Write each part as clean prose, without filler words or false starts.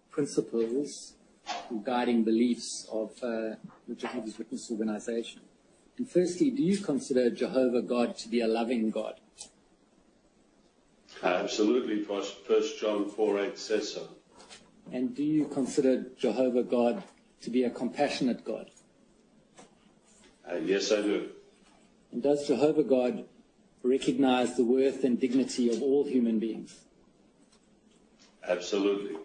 principles or guiding beliefs of the Jehovah's Witness organization. And firstly, do you consider Jehovah God to be a loving God? Absolutely. 1 John 4:8 says so. And do you consider Jehovah God to be a compassionate God? Yes, I do. And does Jehovah God recognize the worth and dignity of all human beings? Absolutely.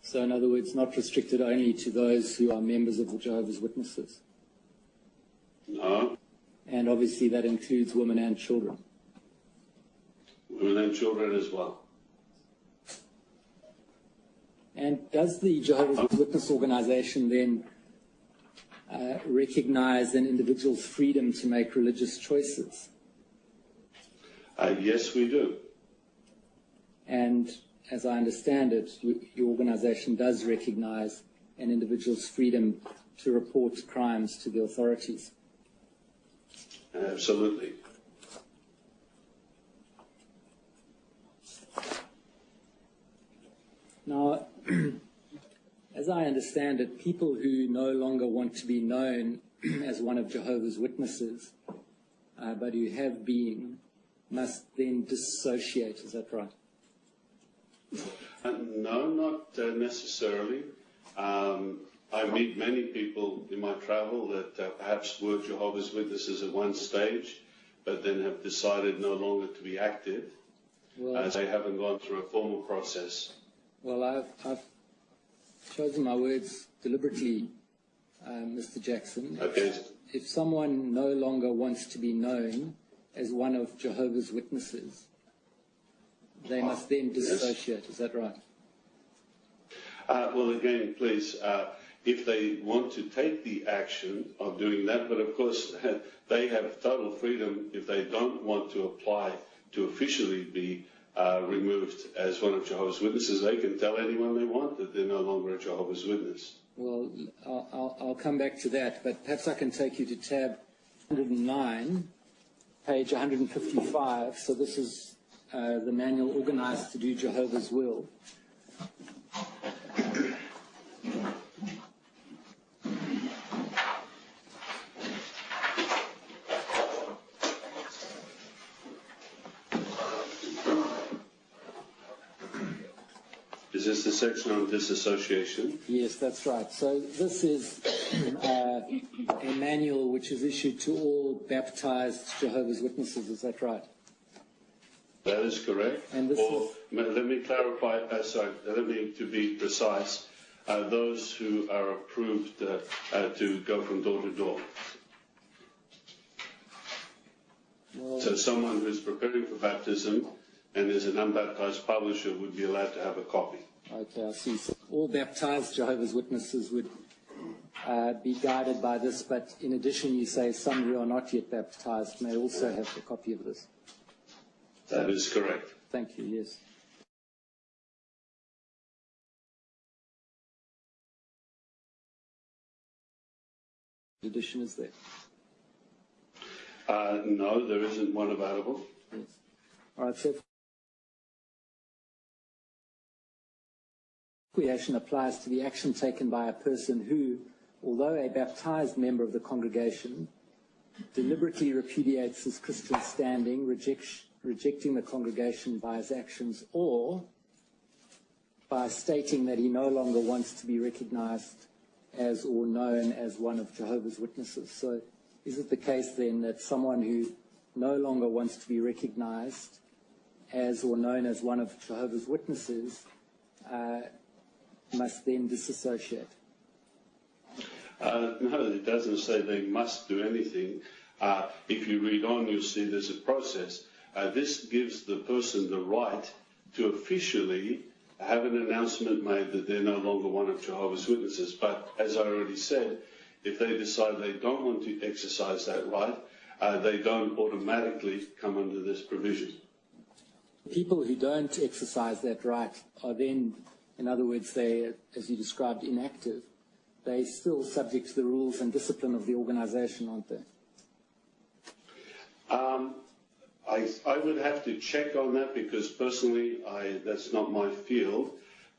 So in other words, not restricted only to those who are members of the Jehovah's Witnesses? No. And obviously that includes women and children? Women and children as well. And does the Jehovah's Witness organization then recognize an individual's freedom to make religious choices? Yes, we do. And as I understand it, your organization does recognize an individual's freedom to report crimes to the authorities. Absolutely. Now, as I understand it, people who no longer want to be known as one of Jehovah's Witnesses, but who have been, must then dissociate. Is that right? No, not necessarily. I meet many people in my travel that perhaps were Jehovah's Witnesses at one stage, but then have decided no longer to be active, as they haven't gone through a formal process. Well, I've chosen my words deliberately, Mr. Jackson. Okay. If someone no longer wants to be known as one of Jehovah's Witnesses, they must then dissociate. Yes. Is that right? Well, again, please, if they want to take the action of doing that, but of course they have total freedom if they don't want to apply to officially be removed as one of Jehovah's Witnesses. They can tell anyone they want that they're no longer a Jehovah's Witness. Well, I'll come back to that, but perhaps I can take you to tab 109, page 155. So this is the manual organized to do Jehovah's will. Is this the section on disassociation? Yes, that's right. So this is a manual which is issued to all baptized Jehovah's Witnesses. Is that right? That is correct. And this let me clarify, to be precise, those who are approved to go from door to door. Well, so someone who's preparing for baptism and is an unbaptized publisher would be allowed to have a copy. Okay, I see. So all baptized Jehovah's Witnesses would be guided by this, but in addition you say some who are not yet baptized may also have a copy of this. That is correct. Thank you, yes. The edition is there? No, there isn't one available. Yes. All right, so creation applies to the action taken by a person who, although a baptized member of the congregation, deliberately repudiates his Christian standing, rejecting the congregation by his actions, or by stating that he no longer wants to be recognized as or known as one of Jehovah's Witnesses. So is it the case then that someone who no longer wants to be recognized as or known as one of Jehovah's Witnesses must then disassociate? No, it doesn't say they must do anything. If you read on, you'll see there's a process. This gives the person the right to officially have an announcement made that they're no longer one of Jehovah's Witnesses. But as I already said, if they decide they don't want to exercise that right, they don't automatically come under this provision. People who don't exercise that right are then, in other words, they, as you described, inactive. They're still subject to the rules and discipline of the organization, aren't they? I would have to check on that because personally, that's not my field.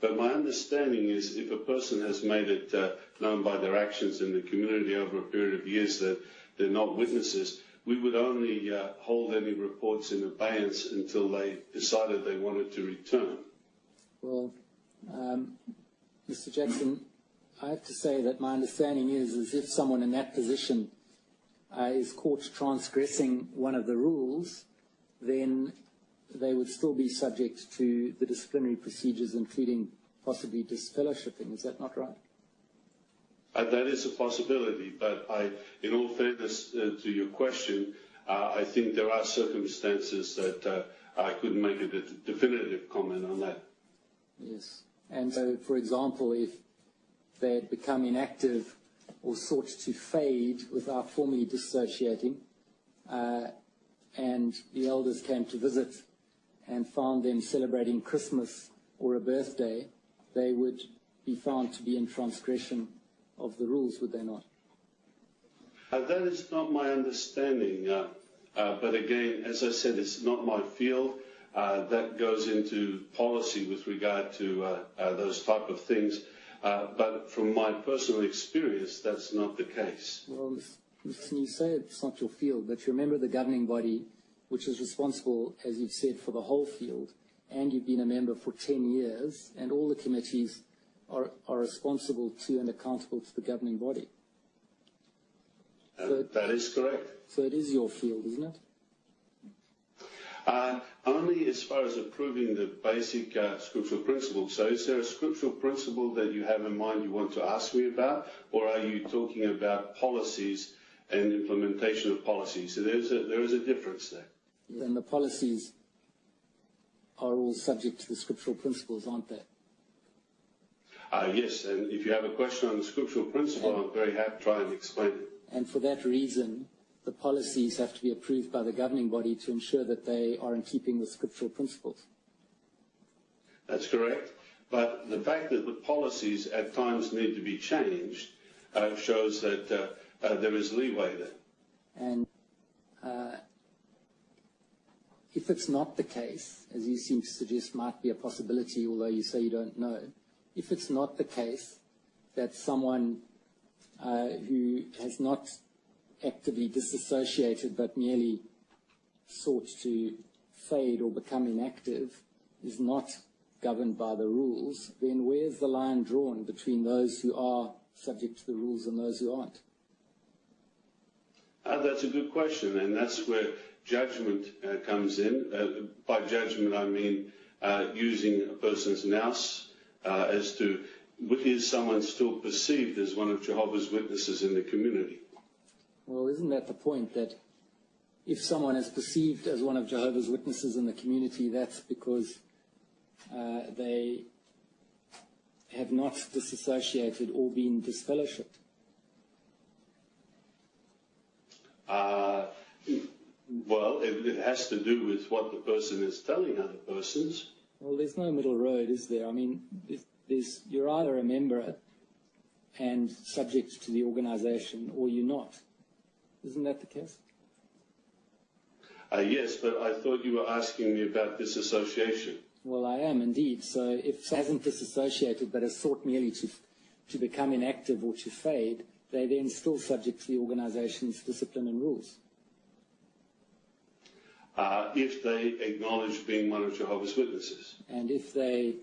But my understanding is if a person has made it known by their actions in the community over a period of years that they're not witnesses, we would only hold any reports in abeyance until they decided they wanted to return. Well, Mr. Jackson, I have to say that my understanding is if someone in that position is caught transgressing one of the rules, then they would still be subject to the disciplinary procedures, including possibly disfellowshipping. Is that not right? That is a possibility, but in all fairness to your question, I think there are circumstances that I couldn't make a definitive comment on that. Yes. And so, for example, if they had become inactive or sought to fade without formally dissociating, and the elders came to visit and found them celebrating Christmas or a birthday, they would be found to be in transgression of the rules, would they not? That is not my understanding, but again, as I said, it's not my field. That goes into policy with regard to those type of things, but from my personal experience, that's not the case. Well, listen, you say it's not your field, but you remember the governing body, which is responsible, as you've said, for the whole field, and you've been a member for 10 years, and all the committees are responsible to and accountable to the governing body. So that is correct. So it is your field, isn't it? Only as far as approving the basic scriptural principles. So is there a scriptural principle that you have in mind you want to ask me about, or are you talking about policies and implementation of policies? So there is a difference there. And the policies are all subject to the scriptural principles, aren't they? Yes, and if you have a question on the scriptural principle, I'm very happy to try and explain it. And for that reason, the policies have to be approved by the governing body to ensure that they are in keeping with scriptural principles. That's correct. But the fact that the policies at times need to be changed shows that there is leeway there. And if it's not the case, as you seem to suggest might be a possibility, although you say you don't know, if it's not the case that someone who has not actively disassociated but merely sought to fade or become inactive is not governed by the rules, then where's the line drawn between those who are subject to the rules and those who aren't? That's a good question, and that's where judgment comes in. By judgment, I mean using a person's nous as to is someone still perceived as one of Jehovah's Witnesses in the community. Well, isn't that the point, that if someone is perceived as one of Jehovah's Witnesses in the community, that's because they have not disassociated or been disfellowshipped? Well, it has to do with what the person is telling other persons. Well, there's no middle road, is there? I mean, you're either a member and subject to the organization, or you're not. Isn't that the case? Yes, but I thought you were asking me about disassociation. Well, I am indeed. So if someone hasn't disassociated but has sought merely to become inactive or to fade, they're then still subject to the organization's discipline and rules. If they acknowledge being one of Jehovah's Witnesses. And if they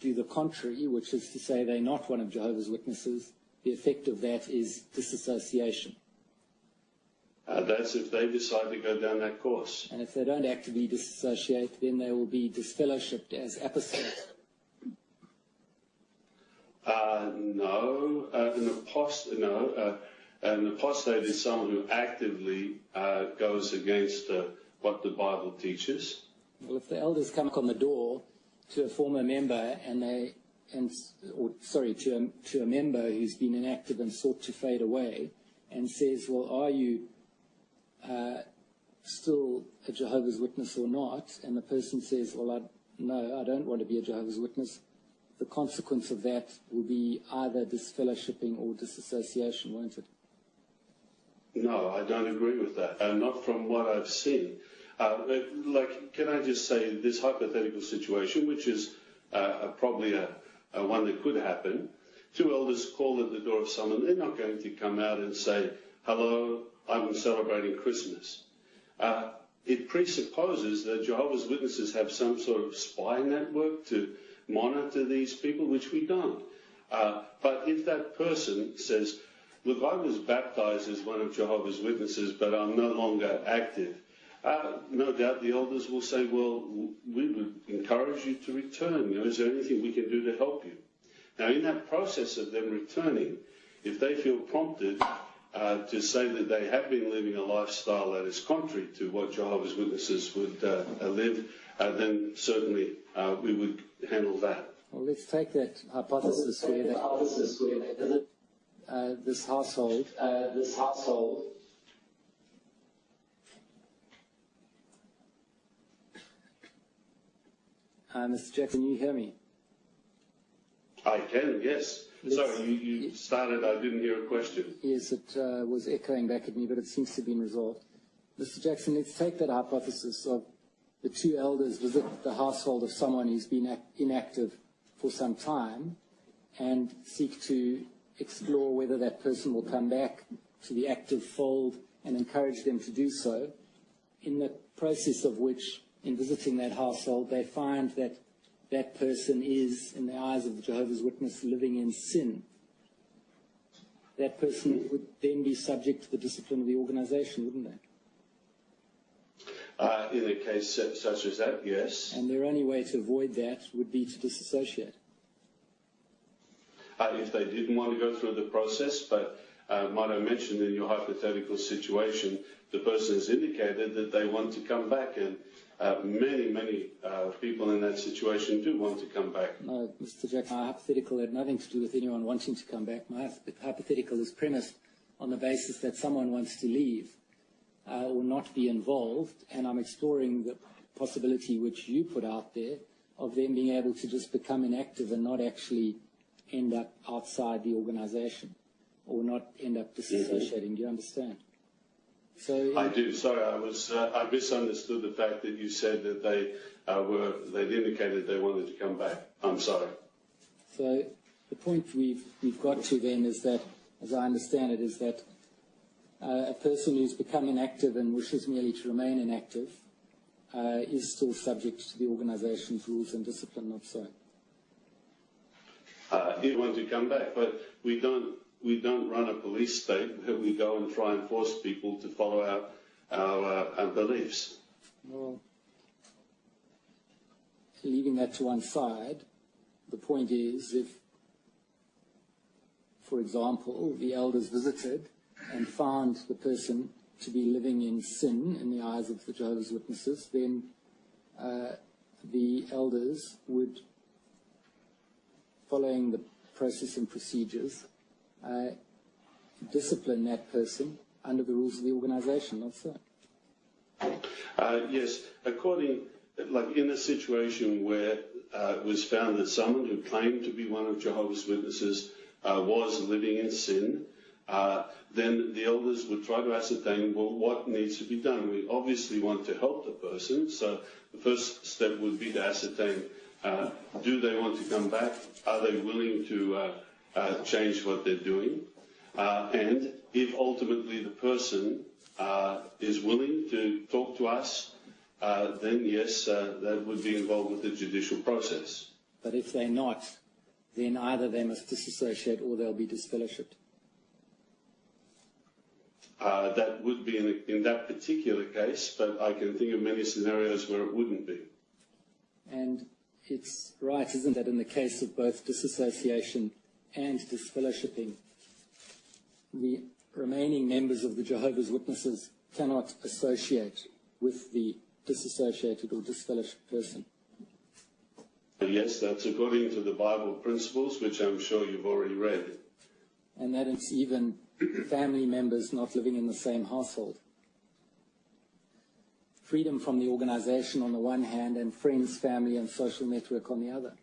do the contrary, which is to say they're not one of Jehovah's Witnesses, the effect of that is disassociation. That's if they decide to go down that course. And if they don't actively disassociate, then they will be disfellowshipped as apostates. An apostate is someone who actively goes against what the Bible teaches. Well, if the elders come on the door to a former member to a member who's been inactive and sought to fade away, and says, "Well, are you still a Jehovah's Witness or not?" And the person says, "Well, no, I don't want to be a Jehovah's Witness," the consequence of that will be either disfellowshipping or disassociation, won't it? No, I don't agree with that. Not from what I've seen. Can I just say this hypothetical situation, which is probably a one that could happen, two elders call at the door of someone. They're not going to come out and say, hello, I'm celebrating Christmas. It presupposes that Jehovah's Witnesses have some sort of spy network to monitor these people, which we don't. But if that person says, look, I was baptized as one of Jehovah's Witnesses, but I'm no longer active, no doubt the elders will say, well, we would encourage you to return. Is there anything we can do to help you? Now, in that process of them returning, if they feel prompted to say that they have been living a lifestyle that is contrary to what Jehovah's Witnesses would live, then certainly we would handle that. Well, let's take that hypothesis where they visit this household. Mr. Jackson, you hear me? I can, yes. Sorry, you started, I didn't hear a question. Yes, it was echoing back at me, but it seems to have been resolved. Mr. Jackson, let's take that hypothesis of the two elders visit the household of someone who's been inactive for some time and seek to explore whether that person will come back to the active fold and encourage them to do so, in the process of which, in visiting that household, they find that that person is, in the eyes of the Jehovah's Witness, living in sin. That person would then be subject to the discipline of the organization, wouldn't they? In a case such as that, yes. And their only way to avoid that would be to disassociate. If they didn't want to go through the process, but might I mention in your hypothetical situation, the person has indicated that they want to come back, and many people in that situation do want to come back. No, Mr. Jackson, my hypothetical had nothing to do with anyone wanting to come back. My hypothetical is premised on the basis that someone wants to leave or not be involved, and I'm exploring the possibility which you put out there of them being able to just become inactive and not actually end up outside the organization or not end up disassociating. Do you understand? So, I do. Sorry, I misunderstood the fact that you said that they'd indicated they wanted to come back. I'm sorry. So the point we've got to then is that, as I understand it, is that a person who's become inactive and wishes merely to remain inactive is still subject to the organization's rules and discipline, not so. You want to come back, but we don't run a police state where we go and try and force people to follow our beliefs. Well, leaving that to one side, the point is if, for example, the elders visited and found the person to be living in sin in the eyes of the Jehovah's Witnesses, then the elders would, following the process and procedures, discipline that person under the rules of the organization, not so. Yes, in a situation where it was found that someone who claimed to be one of Jehovah's Witnesses was living in sin, then the elders would try to ascertain, well, what needs to be done. We obviously want to help the person, so the first step would be to ascertain, do they want to come back? Are they willing to change what they're doing? And if ultimately the person is willing to talk to us, then yes, that would be involved with the judicial process. But if they're not, then either they must disassociate or they'll be disfellowshipped. That would be in that particular case, but I can think of many scenarios where it wouldn't be. And it's right, isn't it, in the case of both disassociation and disfellowshipping, the remaining members of the Jehovah's Witnesses cannot associate with the disassociated or disfellowshipped person. Yes, that's according to the Bible principles, which I'm sure you've already read. And that it's even family members not living in the same household. Freedom from the organization on the one hand and friends, family and social network on the other.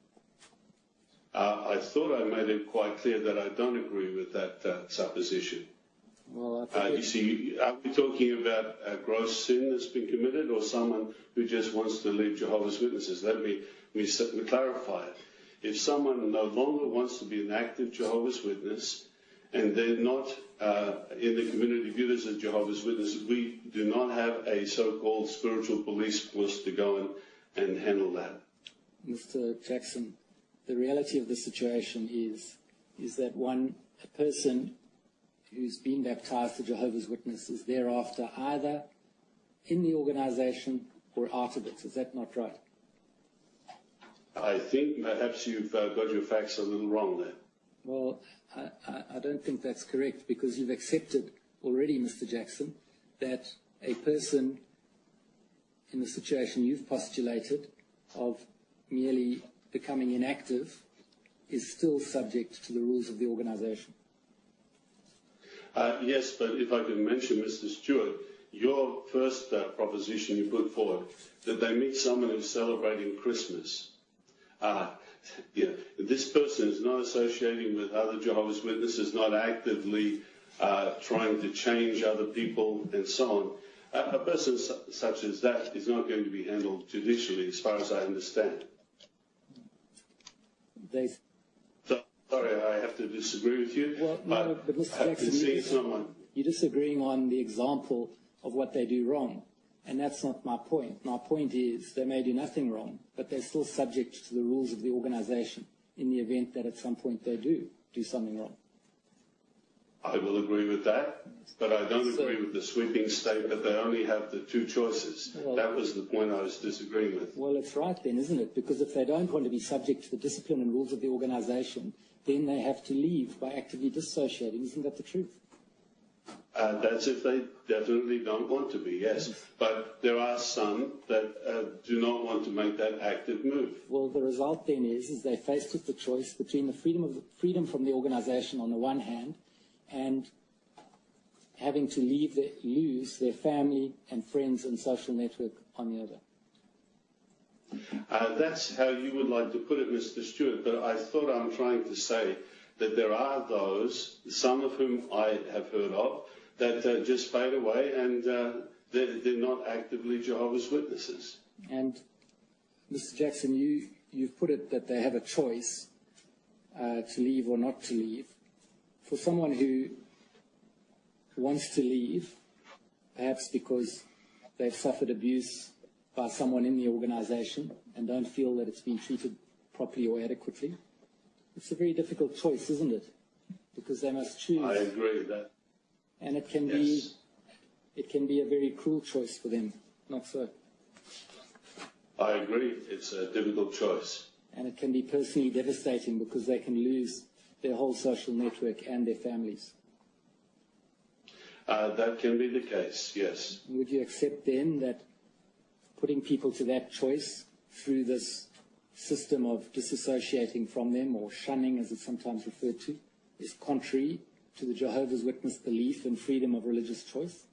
I thought I made it quite clear that I don't agree with that supposition. Well, I think you see, are we talking about a gross sin that's been committed, or someone who just wants to leave Jehovah's Witnesses? Let me clarify it. If someone no longer wants to be an active Jehovah's Witness, and they're not in the community viewed as a Jehovah's Witness, we do not have a so-called spiritual police force to go and handle that. Mr. Jackson, the reality of the situation is that a person who's been baptized to Jehovah's Witness is thereafter either in the organization or out of it. Is that not right? I think perhaps you've got your facts a little wrong there. Well, I don't think that's correct, because you've accepted already, Mr. Jackson, that a person in the situation you've postulated of merely becoming inactive is still subject to the rules of the organization. Yes, but if I could mention, Mr. Stewart, your first proposition you put forward, that they meet someone who's celebrating Christmas. This person is not associating with other Jehovah's Witnesses, not actively trying to change other people and so on. A person such as that is not going to be handled judicially, as far as I understand. Sorry, I have to disagree with you. Well, no, but Mr. Jackson, you're disagreeing on the example of what they do wrong, and that's not my point. My point is they may do nothing wrong, but they're still subject to the rules of the organization in the event that at some point they do something wrong. I will agree with that, but I don't agree with the sweeping statement they only have the two choices. Well, that was the point I was disagreeing with. Well, it's right then, isn't it? Because if they don't want to be subject to the discipline and rules of the organization, then they have to leave by actively dissociating. Isn't that the truth? That's if they definitely don't want to be, yes. But there are some that do not want to make that active move. Well, the result then is they're faced with the choice between the freedom from the organization on the one hand and having to lose their family and friends and social network on the other. That's how you would like to put it, Mr. Stewart, but I thought I'm trying to say that there are those, some of whom I have heard of, that just fade away and they're not actively Jehovah's Witnesses. And, Mr. Jackson, you've put it that they have a choice to leave or not to leave. For someone who wants to leave, perhaps because they've suffered abuse by someone in the organization and don't feel that it's been treated properly or adequately, it's a very difficult choice, isn't it? Because they must choose. I agree with that. And it can yes. it can be a very cruel choice for them, not so. I agree. It's a difficult choice. And it can be personally devastating because they can lose their whole social network and their families. That can be the case, yes. Would you accept then that putting people to that choice through this system of disassociating from them, or shunning as it's sometimes referred to, is contrary to the Jehovah's Witness belief in freedom of religious choice?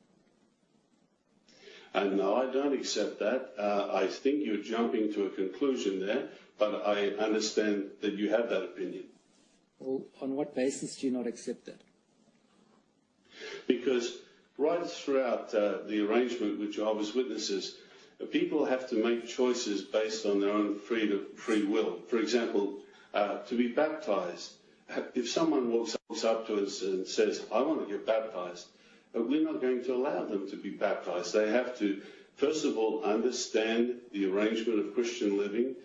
No, I don't accept that. I think you're jumping to a conclusion there, but I understand that you have that opinion. Well, on what basis do you not accept that? Because right throughout the arrangement with Jehovah's Witnesses, people have to make choices based on their own free will. For example, to be baptized. If someone walks up to us and says, I want to get baptized, we're not going to allow them to be baptized. They have to, first of all, understand the arrangement of Christian living.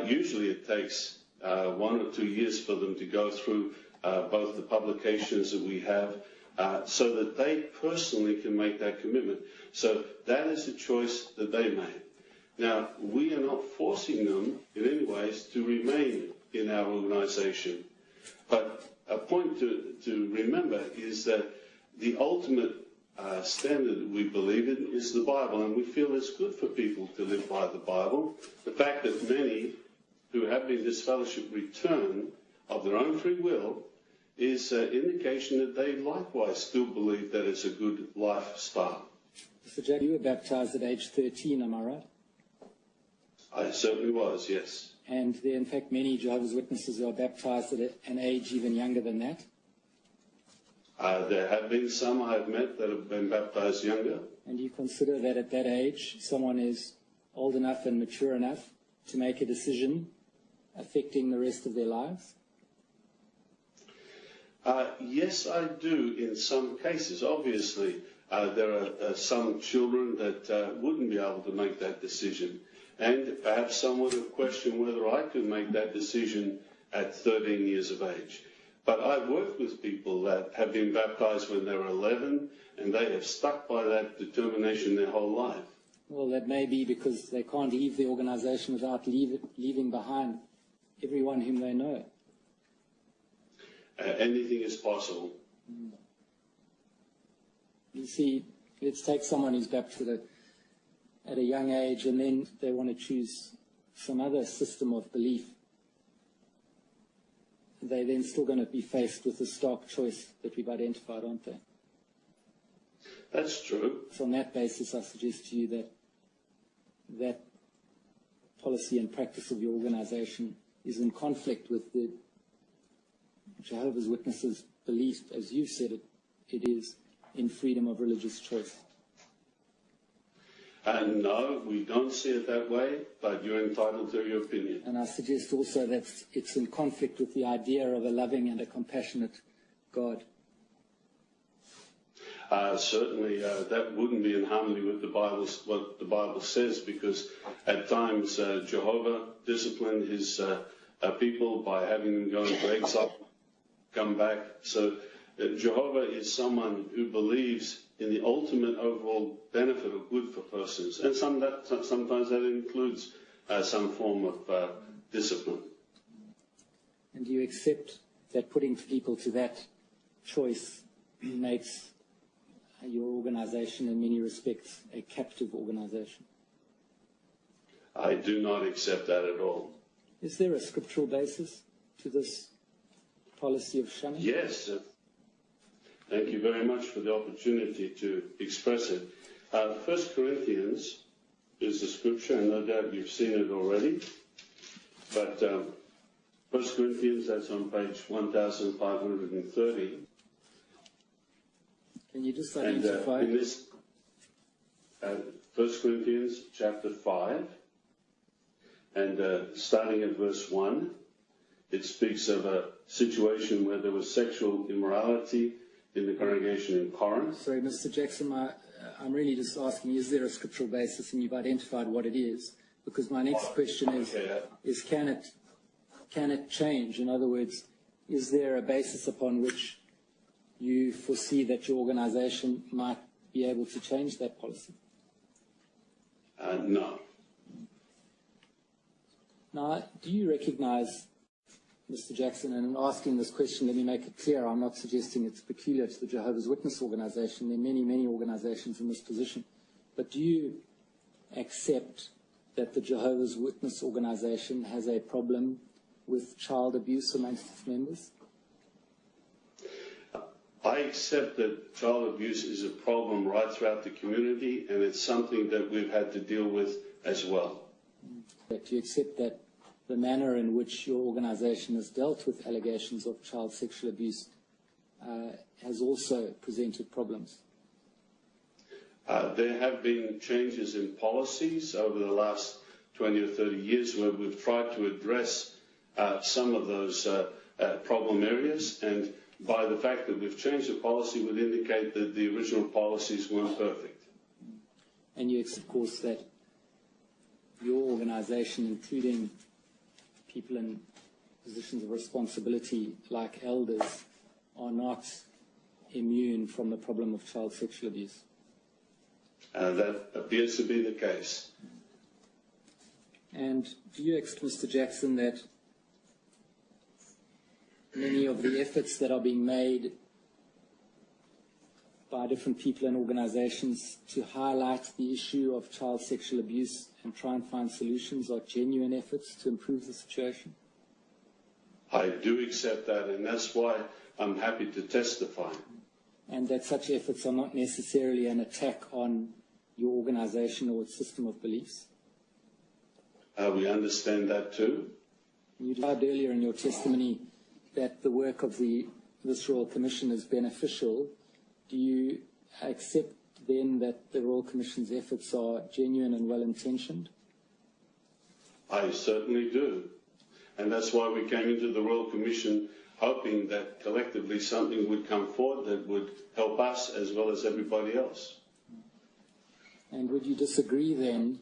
Usually it takes 1 or 2 years for them to go through both the publications that we have, so that they personally can make that commitment. So that is a choice that they made. Now, we are not forcing them in any ways to remain in our organization. But a point to remember is that the ultimate standard we believe in is the Bible, and we feel it's good for people to live by the Bible. The fact that many who have been disfellowshipped return of their own free will is an indication that they likewise still believe that it's a good lifestyle. Mr. Jack, you were baptized at age 13, am I right? I certainly was, yes. And there are, in fact, many Jehovah's Witnesses who are baptized at an age even younger than that? There have been some I have met that have been baptized younger. And do you consider that at that age, someone is old enough and mature enough to make a decision affecting the rest of their lives? Yes, I do in some cases. Obviously, there are some children that wouldn't be able to make that decision. And perhaps some would have questioned whether I could make that decision at 13 years of age. But I've worked with people that have been baptized when they were 11, and they have stuck by that determination their whole life. Well, that may be because they can't leave the organization without leaving behind everyone whom they know. Anything is possible. You see, let's take someone who's baptized at a young age, and then they want to choose some other system of belief. They're then still going to be faced with the stark choice that we've identified, aren't they? That's true. So on that basis, I suggest to you that that policy and practice of your organization is in conflict with the Jehovah's Witnesses' belief, as you said it is, in freedom of religious choice. No, we don't see it that way, but you're entitled to your opinion. And I suggest also that it's in conflict with the idea of a loving and a compassionate God. Certainly, that wouldn't be in harmony with the Bible, what the Bible says, because at times Jehovah disciplined his people by having them go into exile, come back. So Jehovah is someone who believes in the ultimate overall benefit or good for persons, and sometimes that includes some form of discipline. And do you accept that putting people to that choice makes your organization in many respects a captive organization? I do not accept that at all. Is there a scriptural basis to this policy of shunning? Yes. Thank you very much for the opportunity to express it. 1 Corinthians is the scripture, and no doubt you've seen it already. But 1 Corinthians, that's on page 1530. Can you just identify? And in this 1 Corinthians chapter 5, and starting at verse 1, it speaks of a situation where there was sexual immorality in the congregation in Corinth. Sorry, Mr. Jackson, I'm really just asking, is there a scriptural basis, and you've identified what it is? Because my next question is can it change? In other words, is there a basis upon which you foresee that your organization might be able to change that policy? No. Now, do you recognize, Mr. Jackson, and in asking this question, let me make it clear, I'm not suggesting it's peculiar to the Jehovah's Witness organization. There are many, many organizations in this position. But do you accept that the Jehovah's Witness organization has a problem with child abuse amongst its members? I accept that child abuse is a problem right throughout the community, and it's something that we've had to deal with as well. Do you accept that the manner in which your organization has dealt with allegations of child sexual abuse has also presented problems? There have been changes in policies over the last 20 or 30 years where we've tried to address some of those problem areas, and by the fact that we've changed the policy would indicate that the original policies weren't perfect. And you accept, of course, that your organization, including people in positions of responsibility like elders, are not immune from the problem of child sexual abuse? That appears to be the case. And do you accept, Mr. Jackson, that many of the efforts that are being made by different people and organizations to highlight the issue of child sexual abuse and try and find solutions are genuine efforts to improve the situation? I do accept that, and that's why I'm happy to testify. And that such efforts are not necessarily an attack on your organization or its system of beliefs? We understand that too. You described earlier in your testimony that the work of the this Royal Commission is beneficial, do you accept then that the Royal Commission's efforts are genuine and well-intentioned? I certainly do. And that's why we came into the Royal Commission hoping that collectively something would come forward that would help us as well as everybody else. And would you disagree then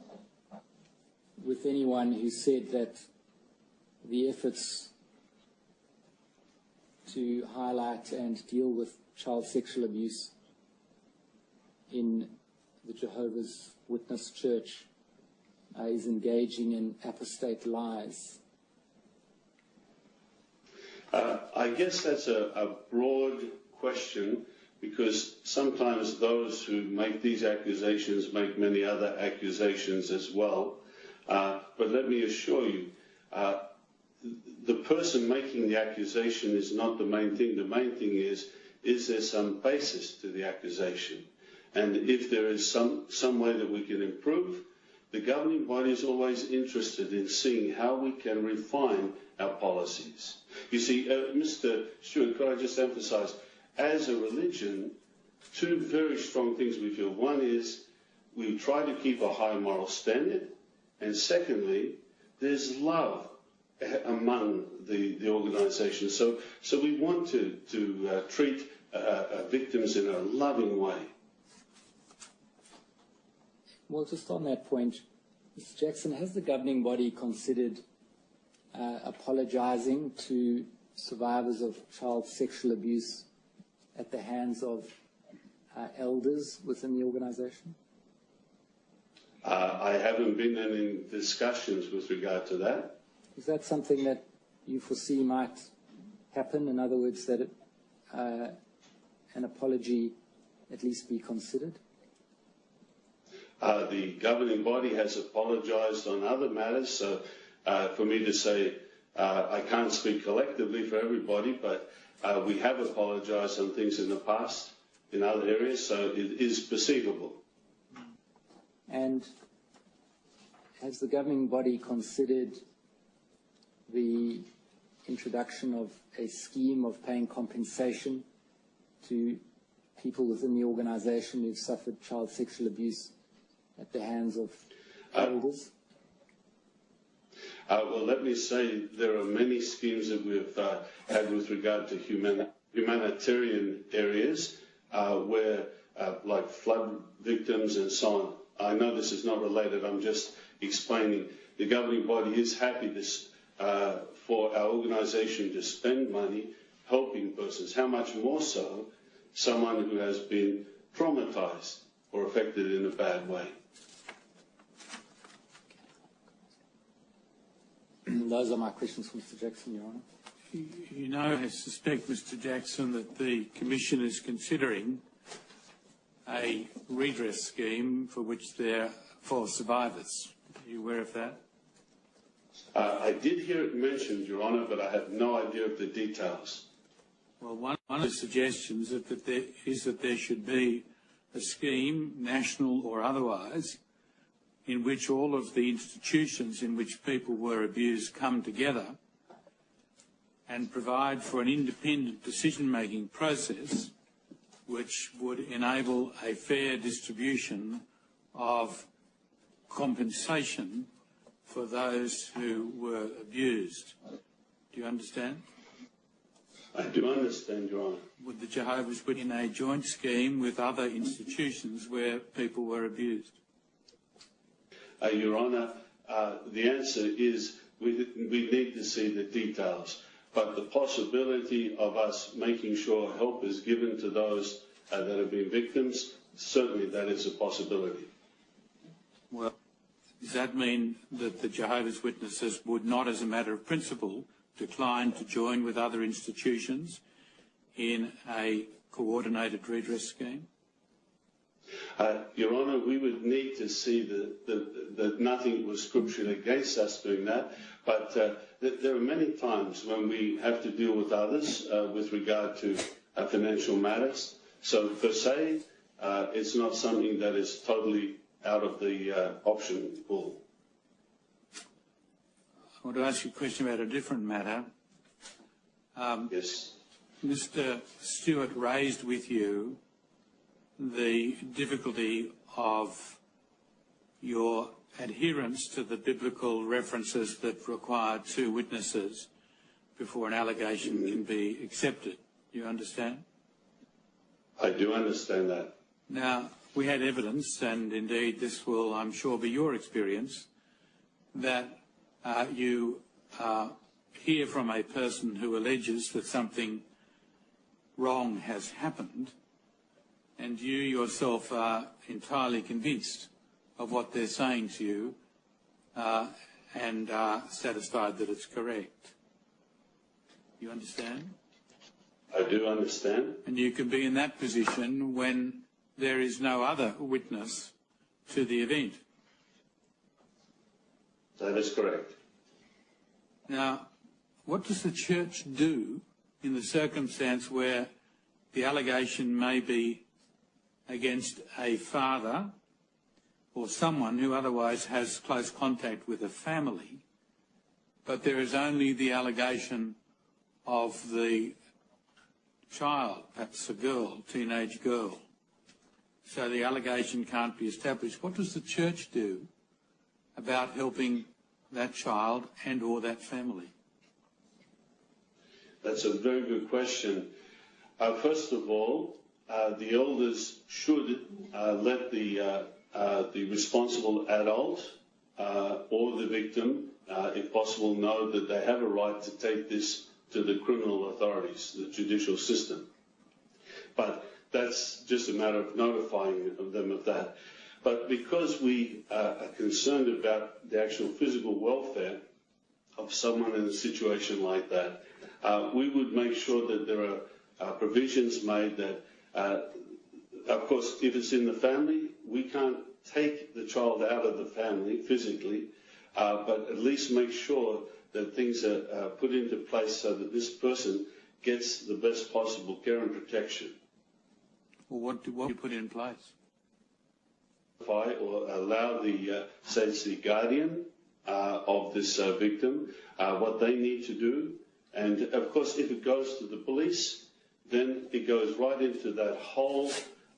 with anyone who said that the efforts to highlight and deal with child sexual abuse in the Jehovah's Witness Church is engaging in apostate lies? I guess that's a broad question, because sometimes those who make these accusations make many other accusations as well. But let me assure you, the person making the accusation is not the main thing. The main thing is there some basis to the accusation? And if there is some way that we can improve, the governing body is always interested in seeing how we can refine our policies. You see, Mr. Stewart, could I just emphasize, as a religion, two very strong things we feel. One is we try to keep a high moral standard, and secondly, there's love among the organisation. So we want to treat victims in a loving way. Well, just on that point, Mr. Jackson, has the governing body considered apologising to survivors of child sexual abuse at the hands of elders within the organisation? I haven't been in any discussions with regard to that. Is that something that you foresee might happen? In other words, that an apology at least be considered? The governing body has apologised on other matters, so for me to say I can't speak collectively for everybody, but we have apologised on things in the past in other areas, so it is perceivable. And has the governing body considered the introduction of a scheme of paying compensation to people within the organisation who've suffered child sexual abuse at the hands of elders? Well, let me say there are many schemes that we've had with regard to humanitarian areas where, like flood victims and so on. I know this is not related, I'm just explaining. The governing body is happy for our organisation to spend money helping persons. How much more so someone who has been traumatised or affected in a bad way. Those are my questions for Mr. Jackson, Your Honour. You know, I suspect, Mr. Jackson, that the Commission is considering a redress scheme for survivors. Are you aware of that? I did hear it mentioned, Your Honour, but I have no idea of the details. Well, one of the suggestions is that there should be a scheme, national or otherwise, in which all of the institutions in which people were abused come together and provide for an independent decision-making process which would enable a fair distribution of compensation for those who were abused. Do you understand? I do understand, Your Honour. Would the Jehovah's put in a joint scheme with other institutions where people were abused? Your Honour, the answer is we need to see the details, but the possibility of us making sure help is given to those that have been victims, certainly that is a possibility. Well, does that mean that the Jehovah's Witnesses would not, as a matter of principle, decline to join with other institutions in a coordinated redress scheme? Your Honour, we would need to see that nothing was scripturally against us doing that, but there are many times when we have to deal with others with regard to financial matters. So per se, it's not something that is totally out of the option pool. I want to ask you a question about a different matter. Yes. Mr. Stewart raised with you the difficulty of your adherence to the biblical references that require 2 witnesses before an allegation can be accepted. You understand? I do understand that. Now, we had evidence, and indeed this will, I'm sure, be your experience, that you hear from a person who alleges that something wrong has happened, and you yourself are entirely convinced of what they're saying to you and are satisfied that it's correct. You understand? I do understand. And you can be in that position when there is no other witness to the event. That is correct. Now, what does the church do in the circumstance where the allegation may be against a father or someone who otherwise has close contact with a family, but there is only the allegation of the child, perhaps a girl, teenage girl, so the allegation can't be established? What does the church do about helping that child and or that family? That's a very good question. First of all, the elders should let the responsible adult or the victim, if possible, know that they have a right to take this to the criminal authorities, the judicial system. But that's just a matter of notifying them of that. But because we are concerned about the actual physical welfare of someone in a situation like that, we would make sure that there are provisions made that, of course, if it's in the family, we can't take the child out of the family physically, but at least make sure that things are put into place so that this person gets the best possible care and protection. Well, what do you put in place? Or allow the, say it's the guardian of this victim, what they need to do. And, of course, if it goes to the police, then it goes right into that whole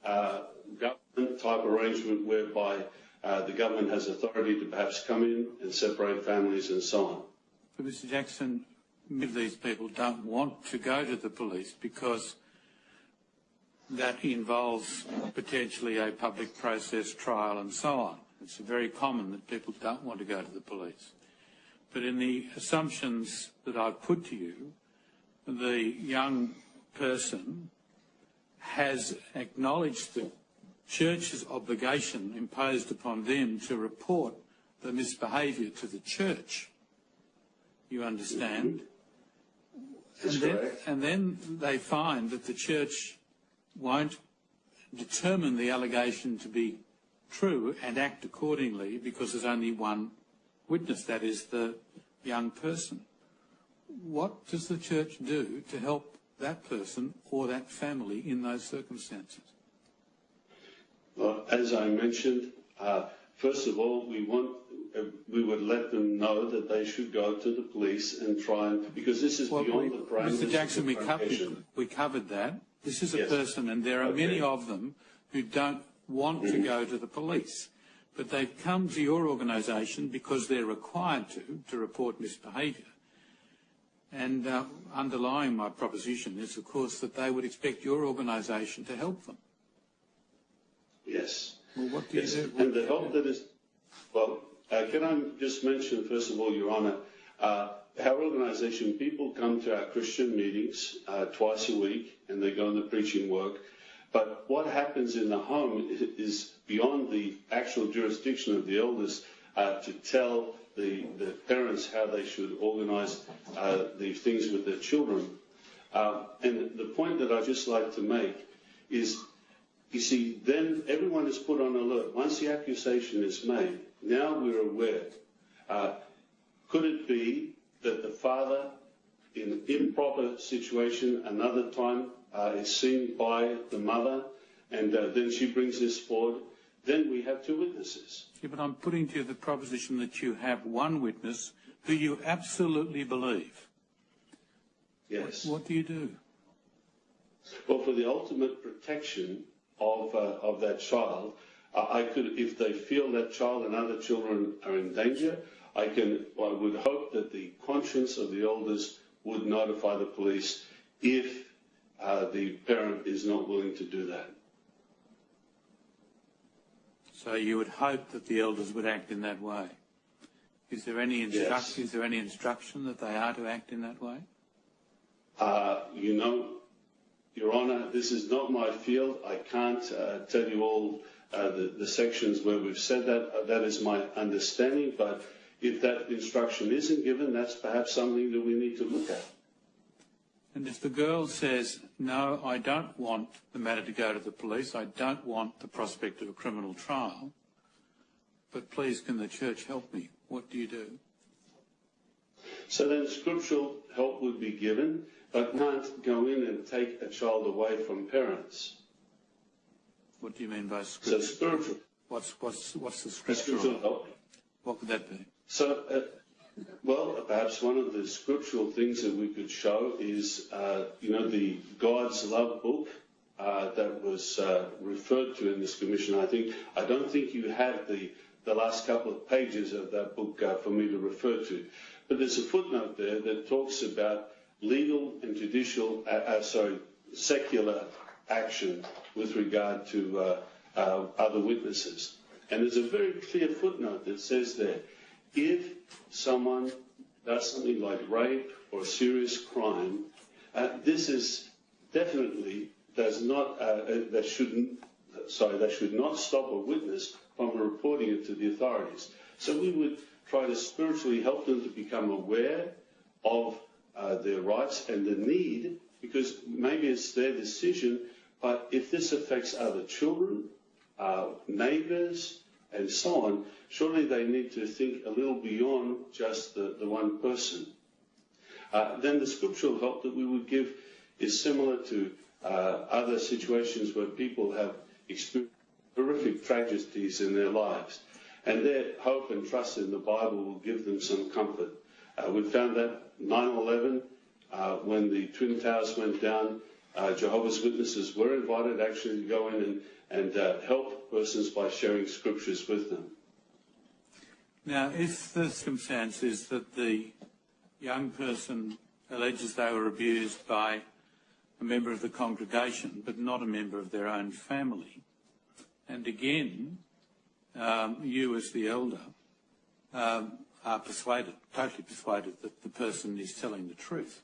government-type arrangement whereby the government has authority to perhaps come in and separate families and so on. But, Mr. Jackson, many of these people don't want to go to the police because that involves potentially a public process, trial and so on. It's very common that people don't want to go to the police. But in the assumptions that I've put to you, the young person has acknowledged the church's obligation imposed upon them to report the misbehaviour to the church. You understand? And then they find that the church won't determine the allegation to be true and act accordingly because there's only one witness, that is the young person. What does the church do to help that person or that family in those circumstances? Well, as I mentioned, first of all, we would let them know that they should go to the police and try and, because this is beyond the parameters. Mr. Jackson, we covered that. This is a person, and there are many of them who don't want to go to the police, but they've come to your organisation because they're required to report misbehaviour. And underlying my proposition is, of course, that they would expect your organisation to help them. Yes. Well, what do you do? And the help that is, well, can I just mention, first of all, Your Honour, our organisation, people come to our Christian meetings twice a week and they go on the preaching work. But what happens in the home is beyond the actual jurisdiction of the elders to tell the parents how they should organise the things with their children. And the point that I'd just like to make is, you see, then everyone is put on alert. Once the accusation is made, now we're aware. Could it be that the father, in an improper situation, another time is seen by the mother, and then she brings this forward? Then we have two witnesses. Yeah, but I'm putting to you the proposition that you have one witness who you absolutely believe. Yes. What do you do? Well, for the ultimate protection of that child, I could, if they feel that child and other children are in danger, I would hope that the conscience of the elders would notify the police if the parent is not willing to do that. So you would hope that the elders would act in that way. Is there any Yes. Is there any instruction that they are to act in that way? You know, Your Honour, this is not my field. I can't tell you all the sections where we've said that. That is my understanding. But if that instruction isn't given, that's perhaps something that we need to look at. And if the girl says, no, I don't want the matter to go to the police, I don't want the prospect of a criminal trial, but please can the church help me, what do you do? So then scriptural help would be given, but can't go in and take a child away from parents. What do you mean by scriptural? So spiritual. What's the scriptural help? What would that be? So, well, perhaps one of the scriptural things that we could show is, the God's Love book that was referred to in this commission. I don't think you have the last couple of pages of that book for me to refer to, but there's a footnote there that talks about legal and judicial, secular action with regard to other witnesses. And there's a very clear footnote that says there, if someone does something like rape or serious crime, this is definitely that should not stop a witness from reporting it to the authorities. So we would try to spiritually help them to become aware of their rights and the need, because maybe it's their decision, but if this affects other children, neighbours, and so on, surely they need to think a little beyond just the one person. Then the scriptural help that we would give is similar to other situations where people have experienced horrific tragedies in their lives, and their hope and trust in the Bible will give them some comfort. We found that 9/11, when the Twin Towers went down, Jehovah's Witnesses were invited actually to go in and help persons by sharing scriptures with them. Now, if the circumstance is that the young person alleges they were abused by a member of the congregation, but not a member of their own family, and again, you as the elder are persuaded, totally persuaded that the person is telling the truth,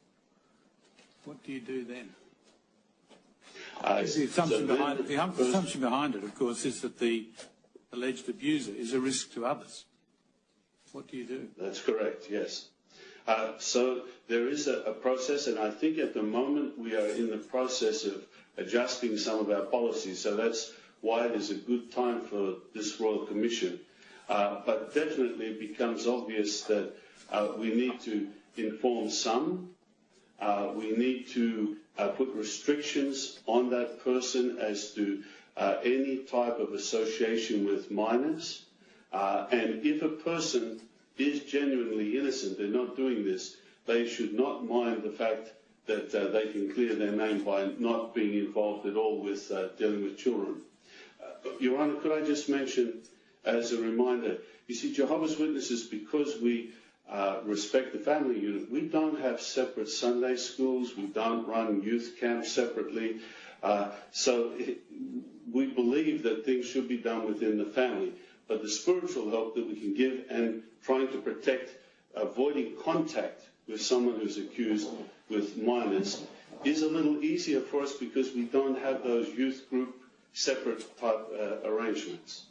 what do you do then? The assumption behind it, of course, is that the alleged abuser is a risk to others. What do you do? That's correct, yes. So there is a process, and I think at the moment we are in the process of adjusting some of our policies. So that's why it is a good time for this Royal Commission. But definitely it becomes obvious that we need to inform some. We need to put restrictions on that person as to any type of association with minors. And if a person is genuinely innocent, they're not doing this, they should not mind the fact that they can clear their name by not being involved at all with dealing with children. Your Honour, could I just mention as a reminder, you see, Jehovah's Witnesses, because we respect the family unit, we don't have separate Sunday schools, we don't run youth camps separately, so we believe that things should be done within the family. But the spiritual help that we can give and trying to protect, avoiding contact with someone who's accused with minors is a little easier for us because we don't have those youth group separate type arrangements.